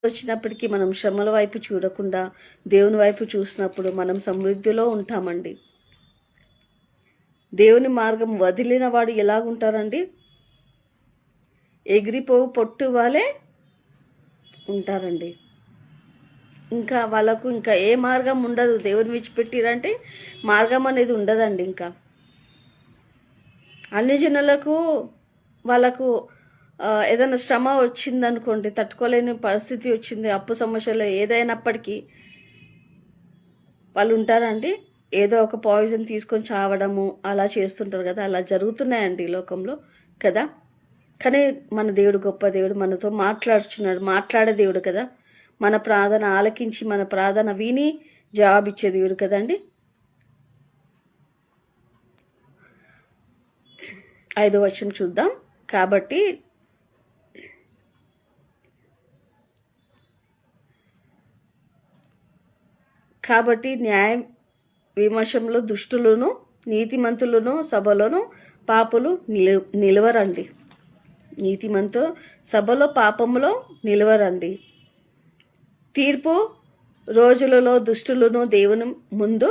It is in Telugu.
వచ్చినప్పటికీ మనం శ్రమల వైపు చూడకుండా దేవుని వైపు చూసినప్పుడు మనం సమృద్ధిలో ఉంటామండి. దేవుని మార్గం వదిలిన వాడు ఎలాగుంటారండి? ఎగిరిపోవు పొట్టు వాళ్ళే ఉంటారండి. ఇంకా వాళ్ళకు ఇంకా ఏ మార్గం ఉండదు. దేవుని విడిచిపెట్టిరంటే మార్గం అనేది ఉండదండి. ఇంకా అన్ని జనులకు వాళ్ళకు ఏదైనా శ్రమ వచ్చిందనుకోండి, తట్టుకోలేని పరిస్థితి వచ్చింది, అప్పు సమస్యలు ఏదైనప్పటికీ వాళ్ళు ఉంటారండి. ఏదో ఒక పాయిజన్ తీసుకొని చావడము అలా చేస్తుంటారు కదా. అలా జరుగుతున్నాయండి ఈ లోకంలో కదా. కానీ మన దేవుడు గొప్ప దేవుడు, మనతో మాట్లాడుచున్నాడు, మాట్లాడే దేవుడు కదా. మన ప్రార్థన ఆలకించి మన ప్రార్థన విని జవాబిచ్చే దేవుడు కదండి. 5వ వచనం చూద్దాం. కాబట్టి న్యాయ విమర్శంలో దుష్టులను నీతిమంతులను సభలోను పాపులు నిలవరండి. నీతిమంతు సభలో పాపములో నిలవరండి. తీర్పు రోజులలో దుష్టులను దేవుని ముందు